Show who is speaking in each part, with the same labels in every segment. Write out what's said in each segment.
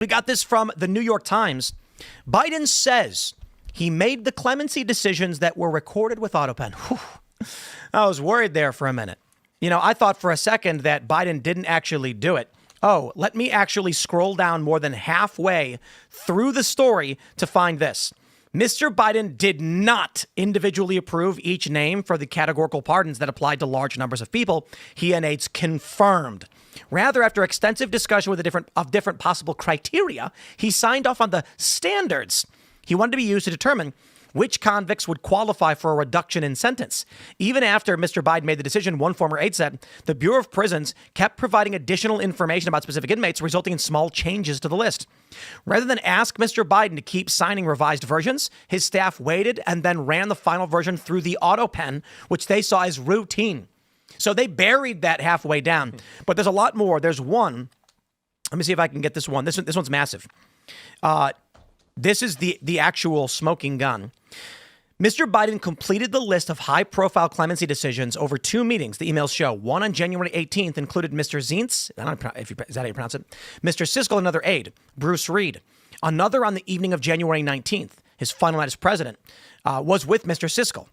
Speaker 1: We got this from the New York Times. Biden says he made the clemency decisions that were recorded with AutoPen. Whew. I was worried there for a minute. I thought for a second that Biden didn't actually do it. Oh, let me actually scroll down more than halfway through the story to find this. Mr. Biden did not individually approve each name for the categorical pardons that applied to large numbers of people. He and aides confirmed. Rather, after extensive discussion with different possible criteria, he signed off on the standards he wanted to be used to determine which convicts would qualify for a reduction in sentence. Even after Mr. Biden made the decision, one former aide said, the Bureau of Prisons kept providing additional information about specific inmates, resulting in small changes to the list. Rather than ask Mr. Biden to keep signing revised versions, his staff waited and then ran the final version through the AutoPen, which they saw as routine. So they buried that halfway down. But there's a lot more. There's one. Let me see if I can get this one. This one's massive. This is the actual smoking gun. Mr. Biden completed the list of high-profile clemency decisions over 2 meetings, the emails show. One on January 18th included Mr. Zients, I don't know is that how you pronounce it, Mr. Siskel, another aide, Bruce Reed. Another on the evening of January 19th, his final night as president, was with Mr. Siskel.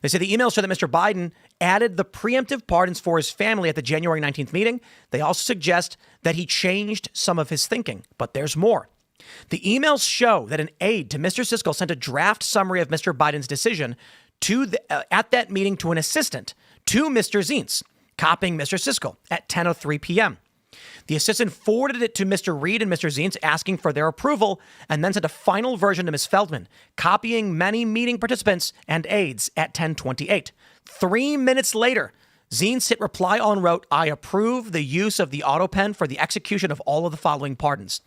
Speaker 1: They say the emails show that Mr. Biden added the preemptive pardons for his family at the January 19th meeting. They also suggest that he changed some of his thinking, but there's more. The emails show that an aide to Mr. Siskel sent a draft summary of Mr. Biden's decision at that meeting to an assistant to Mr. Zients, copying Mr. Siskel at 10:03 p.m. The assistant forwarded it to Mr. Reed and Mr. Zients, asking for their approval, and then sent a final version to Ms. Feldman, copying many meeting participants and aides at 10:28. 3 minutes later, Zients hit reply all and wrote, I approve the use of the AutoPen for the execution of all of the following pardons.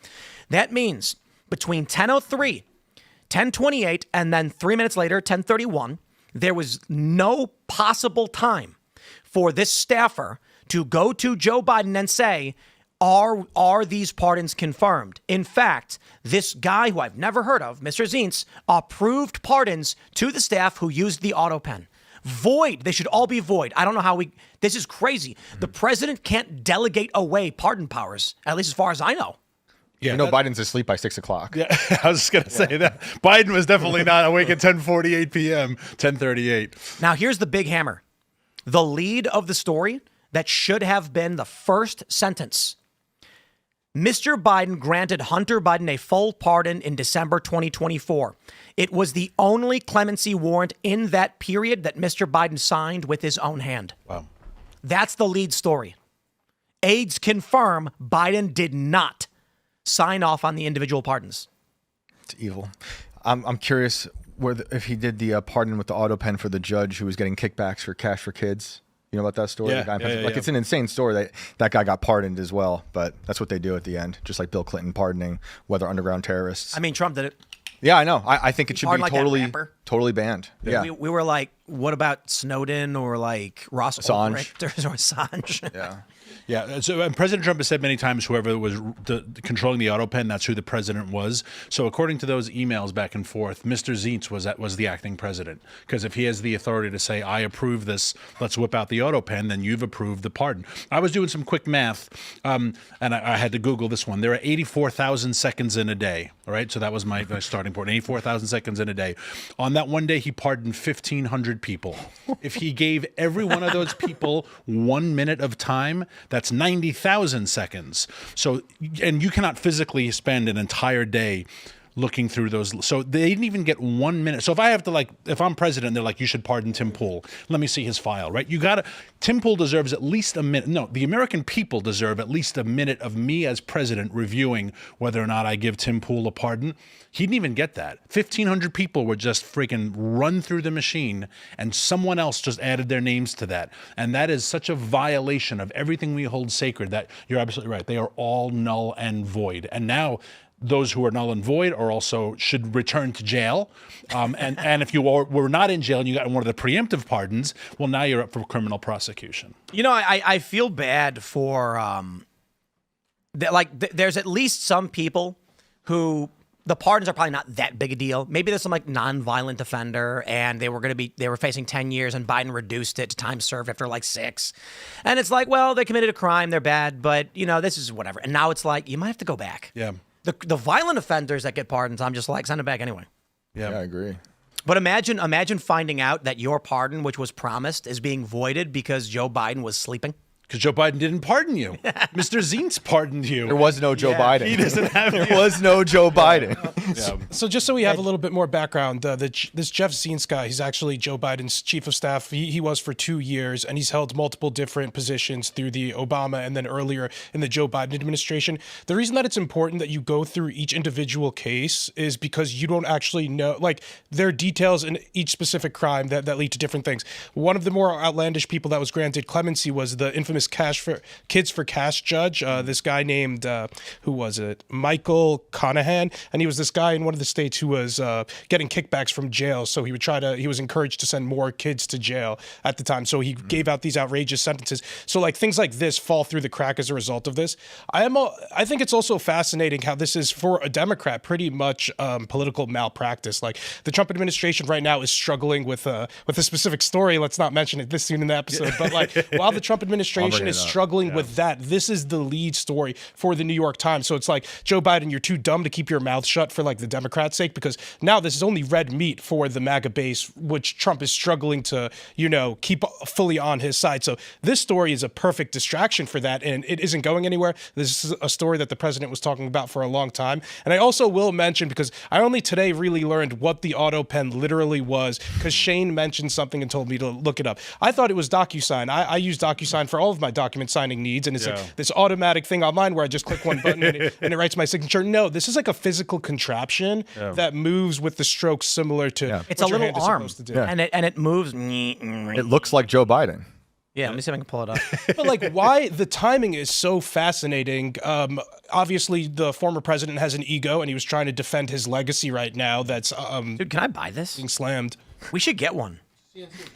Speaker 1: That means between 10:03, 10:28, and then 3 minutes later, 10:31, there was no possible time for this staffer to go to Joe Biden and say, are these pardons confirmed? In fact, this guy who I've never heard of, Mr. Zients, approved pardons to the staff who used the AutoPen. Void. They should all be void. I don't know how this is crazy. The president can't delegate away pardon powers, at least as far as I know.
Speaker 2: Yeah, Biden's asleep by 6 o'clock.
Speaker 3: Yeah, I was just going to say that. Biden was definitely not awake at 10:48 p.m., 10:38.
Speaker 1: Now, here's the big hammer. The lead of the story that should have been the first sentence. Mr. Biden granted Hunter Biden a full pardon in December 2024. It was the only clemency warrant in that period that Mr. Biden signed with his own hand.
Speaker 3: Wow.
Speaker 1: That's the lead story. Aides confirm Biden did not sign off on the individual pardons.
Speaker 2: It's evil. I'm curious if he did the pardon with the AutoPen for the judge who was getting kickbacks for Cash for Kids. You know about that story?
Speaker 3: Yeah,
Speaker 2: It's an insane story that guy got pardoned as well, but that's what they do at the end, just like Bill Clinton pardoning weather underground terrorists.
Speaker 1: I mean, Trump did it.
Speaker 2: Yeah, I know. I think it should be
Speaker 1: like
Speaker 2: totally banned. Yeah.
Speaker 1: We were like, what about Snowden or like Ross Ulbricht or Assange?
Speaker 2: Yeah.
Speaker 3: Yeah. So President Trump has said many times whoever was controlling the AutoPen, that's who the president was. So according to those emails back and forth, Mr. Zients was the acting president. Because if he has the authority to say, I approve this, let's whip out the AutoPen, then you've approved the pardon. I was doing some quick math, and I had to Google this one. There are 84,000 seconds in a day. All right. So that was my starting point. 84,000 seconds in a day. On that one day, he pardoned 1,500 people. If he gave every one of those people 1 minute of time, that's 90,000 seconds. So, and you cannot physically spend an entire day looking through those. So they didn't even get 1 minute. So if I have to if I'm president, they're like, you should pardon Tim Pool. Let me see his file, right? Tim Pool deserves at least a minute. No, the American people deserve at least a minute of me as president reviewing whether or not I give Tim Pool a pardon. He didn't even get that. 1,500 people were just freaking run through the machine, and someone else just added their names to that. And that is such a violation of everything we hold sacred that you're absolutely right. They are all null and void. And now those who are null and void are also should return to jail. And if you were not in jail and you got one of the preemptive pardons, well, now you're up for criminal prosecution.
Speaker 1: You know, I feel bad for there's at least some people who the pardons are probably not that big a deal. Maybe there's some like nonviolent offender and they were facing 10 years and Biden reduced it to time served after like 6. And it's like, well, they committed a crime, they're bad, but you know, this is whatever. And now it's like, you might have to go back.
Speaker 3: Yeah.
Speaker 1: The violent offenders that get pardons, I'm just like, send them back anyway.
Speaker 2: Yeah, I agree.
Speaker 1: But imagine finding out that your pardon, which was promised, is being voided because Joe Biden was sleeping.
Speaker 3: Because Joe Biden didn't pardon you. Mr. Zients pardoned you.
Speaker 2: There was no Joe Biden.
Speaker 3: He doesn't have
Speaker 2: There was no Joe Biden.
Speaker 4: So just so we have a little bit more background, this Jeff Zients guy, he's actually Joe Biden's chief of staff. He was for 2 years, and he's held multiple different positions through the Obama and then earlier in the Joe Biden administration. The reason that it's important that you go through each individual case is because you don't actually know, like, there are details in each specific crime that lead to different things. One of the more outlandish people that was granted clemency was the infamous Kids for Cash judge, this guy named, who was it? Michael Conahan. And he was this guy in one of the states who was getting kickbacks from jail. So he was encouraged to send more kids to jail at the time. So he gave out these outrageous sentences. So like things like this fall through the crack as a result of this. I think it's also fascinating how this is, for a Democrat, pretty much political malpractice. Like the Trump administration right now is struggling with a specific story. Let's not mention it this soon in the episode. But like while the Trump administration is struggling with that, this is the lead story for the New York Times. So it's like, Joe Biden, you're too dumb to keep your mouth shut for like the Democrats' sake, because now this is only red meat for the MAGA base, which Trump is struggling to, keep fully on his side. So this story is a perfect distraction for that, and it isn't going anywhere. This is a story that the president was talking about for a long time. And I also will mention, because I only today really learned what the AutoPen literally was, because Shane mentioned something and told me to look it up. I thought it was DocuSign. I use DocuSign for all of my document signing needs, and it's like this automatic thing online where I just click one button and it writes my signature. No, this is like a physical contraption that moves with the strokes similar to
Speaker 1: It's a
Speaker 4: what your
Speaker 1: little
Speaker 4: hand is
Speaker 1: arm,
Speaker 4: supposed to do.
Speaker 1: and it moves.
Speaker 2: It looks like Joe Biden.
Speaker 1: Yeah, let me see if I can pull it up.
Speaker 4: But like, why the timing is so fascinating. Obviously, the former president has an ego, and he was trying to defend his legacy right now. That's
Speaker 1: Dude, can I buy this?
Speaker 4: being slammed.
Speaker 1: We should get one.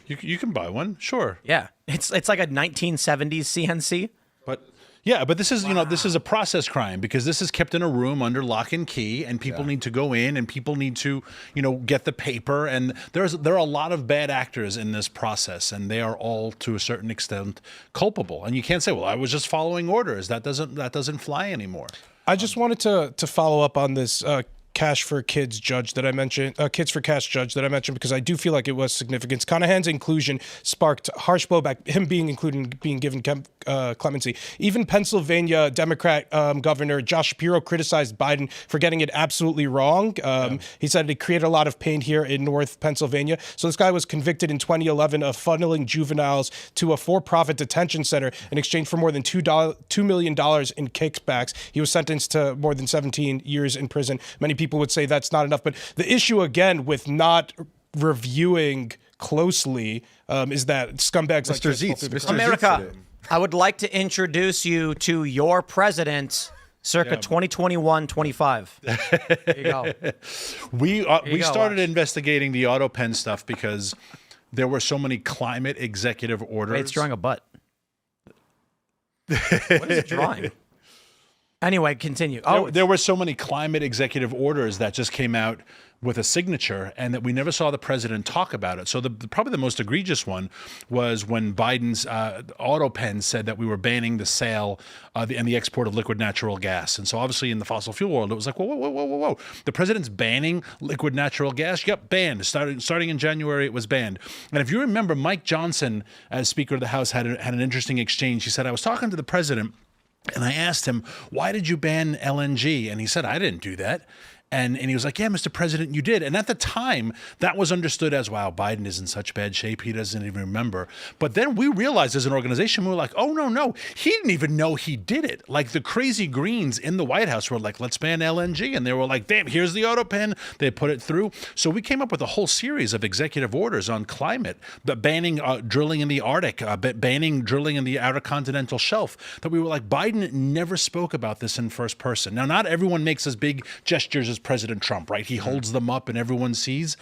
Speaker 3: You can buy one, sure.
Speaker 1: Yeah, it's like a 1970s CNC.
Speaker 3: But this is this is a process crime, because this is kept in a room under lock and key, and people need to go in, and people need to get the paper, and there are a lot of bad actors in this process, and they are all to a certain extent culpable. And you can't say, well, I was just following orders. That doesn't fly anymore.
Speaker 4: I just wanted to follow up on this Cash for Kids judge that I mentioned, Kids for Cash judge that I mentioned, because I do feel like it was significant. Conahan's inclusion sparked harsh blowback, him being included, being given clemency. Even Pennsylvania Democrat Governor Josh Shapiro criticized Biden for getting it absolutely wrong. He said it created a lot of pain here in North Pennsylvania. So this guy was convicted in 2011 of funneling juveniles to a for-profit detention center in exchange for more than $2 million in kickbacks. He was sentenced to more than 17 years in prison. Many people would say that's not enough. But the issue, again, with not reviewing closely is that scumbags like
Speaker 2: Mr.
Speaker 4: this fall
Speaker 2: Ziets,
Speaker 4: through the
Speaker 2: Mr.
Speaker 4: cracks.
Speaker 1: America, I would like to introduce you to your president, circa 2021-25. There you go.
Speaker 3: We started
Speaker 1: Watch.
Speaker 3: investigating the AutoPen stuff because there were so many climate executive orders.
Speaker 1: Wait, it's drawing a butt. What is it drawing? Anyway, continue.
Speaker 3: There were so many climate executive orders that just came out with a signature, and that we never saw the president talk about it. So probably the most egregious one was when Biden's AutoPen said that we were banning the sale and the export of liquid natural gas. And so obviously in the fossil fuel world, it was like, whoa. The president's banning liquid natural gas? Yep, banned. Starting in January, it was banned. And if you remember, Mike Johnson, as Speaker of the House, had an interesting exchange. He said, I was talking to the president, and I asked him, why did you ban LNG? And he said, I didn't do that. And he was like, yeah, Mr. President, you did. And at the time, that was understood as, wow, Biden is in such bad shape, he doesn't even remember. But then we realized as an organization, we were like, oh, no, he didn't even know he did it. Like the crazy Greens in the White House were like, let's ban LNG. And they were like, damn, here's the AutoPen. They put it through. So we came up with a whole series of executive orders on climate, banning drilling in the Arctic, banning drilling in the outer continental shelf, that we were like, Biden never spoke about this in first person. Now, not everyone makes as big gestures as is President Trump, right? He holds them up and everyone sees.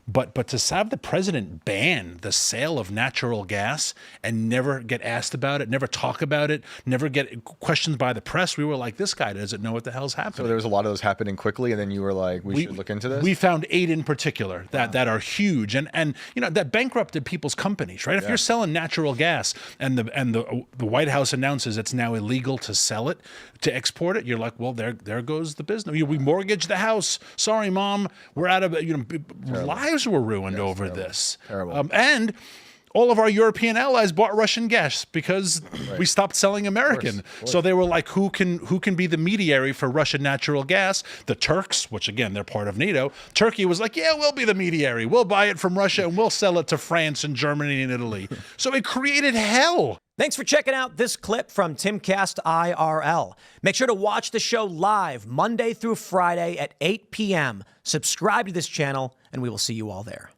Speaker 3: But to have the president ban the sale of natural gas and never get asked about it, never talk about it, never get questions by the press, we were like, this guy doesn't know what the hell's happening.
Speaker 2: So there was a lot of those happening quickly, and then you were like, we should look into this?
Speaker 3: We found 8 in particular that are huge and that bankrupted people's companies, right? If you're selling natural gas and the White House announces it's now illegal to sell it, to export it, you're like, well, there goes the business. We mortgaged the house. Sorry, Mom, we're out of it. Lives were ruined over this.
Speaker 2: Terrible.
Speaker 3: And all of our European allies bought Russian gas because we stopped selling American.
Speaker 2: Of course.
Speaker 3: So they were like, who can be the mediary for Russian natural gas? The Turks, which again, they're part of NATO. Turkey was like, yeah, we'll be the mediary. We'll buy it from Russia and we'll sell it to France and Germany and Italy. So it created hell.
Speaker 1: Thanks for checking out this clip from Timcast IRL. Make sure to watch the show live Monday through Friday at 8 p.m. Subscribe to this channel, and we will see you all there.